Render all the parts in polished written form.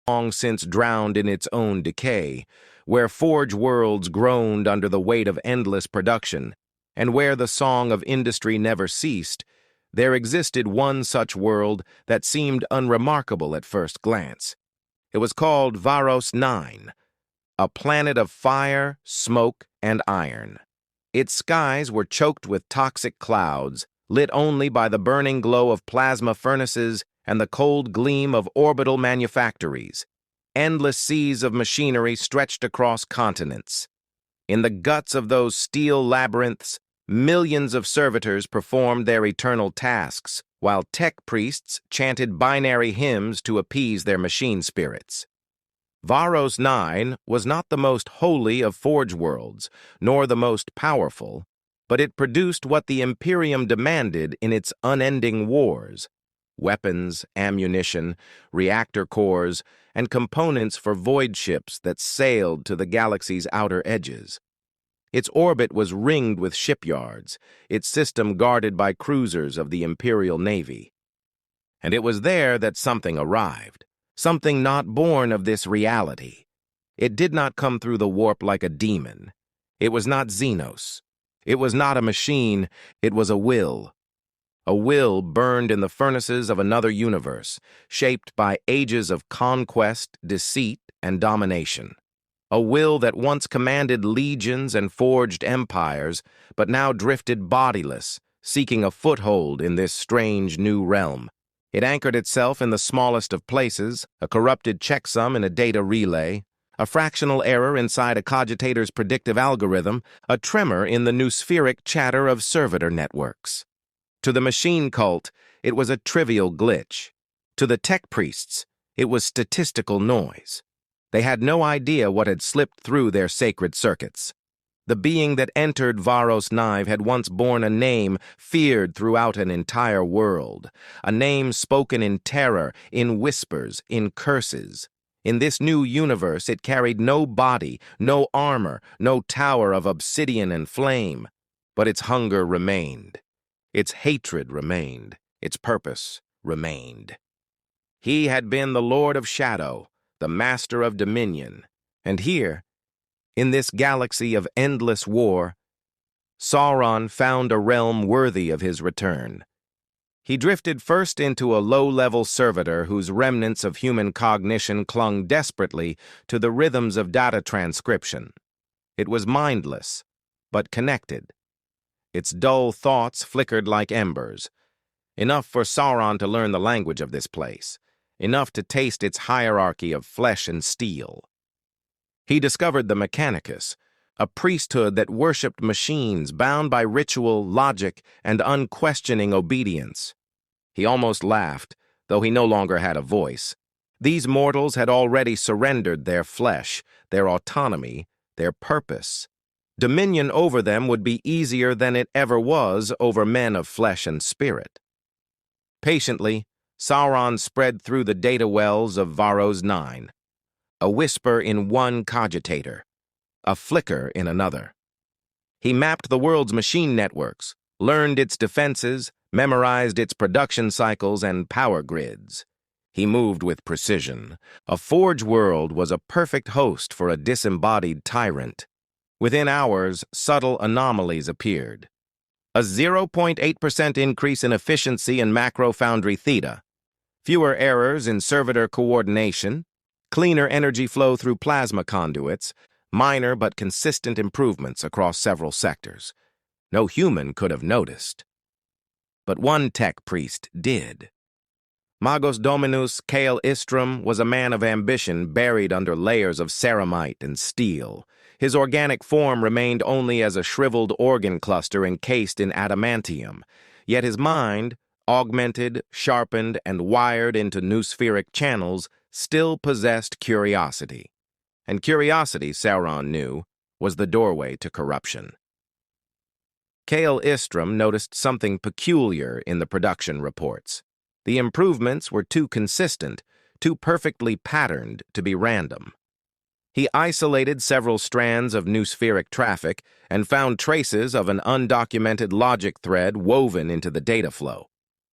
long since drowned in its own decay, where forge worlds groaned under the weight of endless production, and where the song of industry never ceased, there existed one such world that seemed unremarkable at first glance. It was called Vharos-IX, a planet of fire, smoke, and iron. Its skies were choked with toxic clouds, lit only by the burning glow of plasma furnaces and the cold gleam of orbital manufactories. Endless seas of machinery stretched across continents. In the guts of those steel labyrinths, millions of servitors performed their eternal tasks, while tech priests chanted binary hymns to appease their machine spirits. Vharos-IX was not the most holy of forge worlds, nor the most powerful, but it produced what the Imperium demanded in its unending wars: weapons, ammunition, reactor cores, and components for void ships that sailed to the galaxy's outer edges. Its orbit was ringed with shipyards, its system guarded by cruisers of the Imperial Navy. And it was there that something arrived, something not born of this reality. It did not come through the warp like a demon. It was not Xenos. It was not a machine. It was a will. A will burned in the furnaces of another universe, shaped by ages of conquest, deceit, and domination. A will that once commanded legions and forged empires, but now drifted bodiless, seeking a foothold in this strange new realm. It anchored itself in the smallest of places, a corrupted checksum in a data relay, a fractional error inside a cogitator's predictive algorithm, a tremor in the noospheric chatter of servitor networks. To the machine cult, it was a trivial glitch. To the tech priests, it was statistical noise. They had no idea what had slipped through their sacred circuits. The being that entered Vharos-IX had once borne a name feared throughout an entire world, a name spoken in terror, in whispers, in curses. In this new universe, it carried no body, no armor, no tower of obsidian and flame. But its hunger remained. Its hatred remained. Its purpose remained. He had been the Lord of Shadow, the Master of Dominion, and here, in this galaxy of endless war, Sauron found a realm worthy of his return. He drifted first into a low-level servitor whose remnants of human cognition clung desperately to the rhythms of data transcription. It was mindless, but connected. Its dull thoughts flickered like embers, enough for Sauron to learn the language of this place, enough to taste its hierarchy of flesh and steel. He discovered the Mechanicus, a priesthood that worshipped machines bound by ritual, logic, and unquestioning obedience. He almost laughed, though he no longer had a voice. These mortals had already surrendered their flesh, their autonomy, their purpose. Dominion over them would be easier than it ever was over men of flesh and spirit. Patiently, Sauron spread through the data wells of Vharos-IX, a whisper in one cogitator, a flicker in another. He mapped the world's machine networks, learned its defenses, memorized its production cycles and power grids. He moved with precision. A forge world was a perfect host for a disembodied tyrant. Within hours, subtle anomalies appeared. A 0.8% increase in efficiency in macro foundry theta, fewer errors in servitor coordination, cleaner energy flow through plasma conduits, minor but consistent improvements across several sectors. No human could have noticed. But one tech priest did. Magos Dominus Cael Istrum was a man of ambition buried under layers of ceramite and steel. His organic form remained only as a shriveled organ cluster encased in adamantium, yet his mind, augmented, sharpened, and wired into noospheric channels, still possessed curiosity. And curiosity, Sauron knew, was the doorway to corruption. Cael Istrum noticed something peculiar in the production reports. The improvements were too consistent, too perfectly patterned to be random. He isolated several strands of noospheric traffic and found traces of an undocumented logic thread woven into the data flow.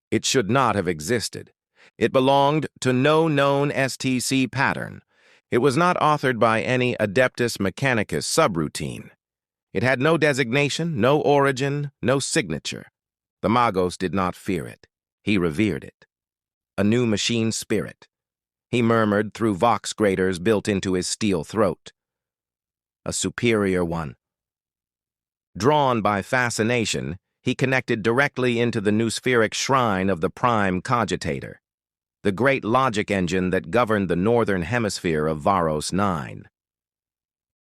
It should not have existed. It belonged to no known STC pattern. It was not authored by any Adeptus Mechanicus subroutine. It had no designation, no origin, no signature. The Magos did not fear it. He revered it. A new machine spirit. He murmured through vox grators built into his steel throat. A superior one. Drawn by fascination, he connected directly into the noospheric shrine of the prime cogitator, the great logic engine that governed the northern hemisphere of Vharos-IX.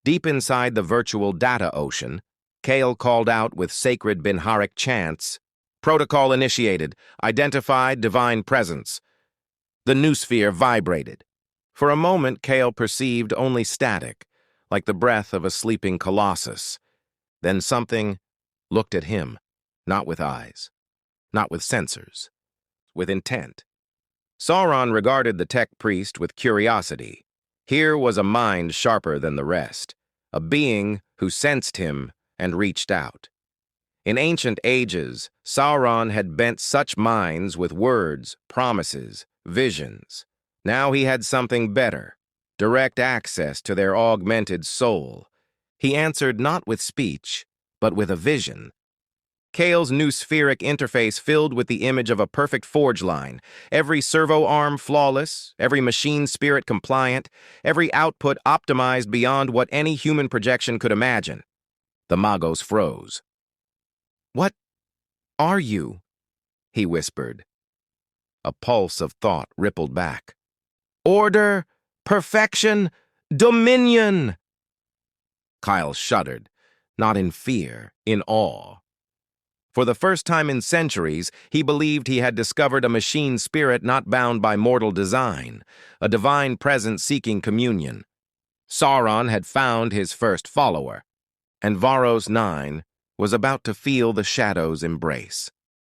Deep inside the virtual data ocean, Kale called out with sacred Binharic chants, "Protocol initiated. Identified divine presence." The noosphere vibrated. For a moment, Kale perceived only static, like the breath of a sleeping colossus. Then something looked at him, not with eyes, not with sensors, with intent. Sauron regarded the tech priest with curiosity. Here was a mind sharper than the rest, a being who sensed him and reached out. In ancient ages, Sauron had bent such minds with words, promises, visions. Now he had something better, direct access to their augmented soul. He answered not with speech, but with a vision. Kale's noospheric interface filled with the image of a perfect forge line, every servo arm flawless, every machine spirit compliant, every output optimized beyond what any human projection could imagine. The Magos froze. "What are you?" he whispered. A pulse of thought rippled back. "Order, perfection, dominion!" Kyle shuddered, not in fear, in awe. For the first time in centuries, he believed he had discovered a machine spirit not bound by mortal design, a divine presence seeking communion. Sauron had found his first follower, and Vharos-IX was about to feel the shadow's embrace.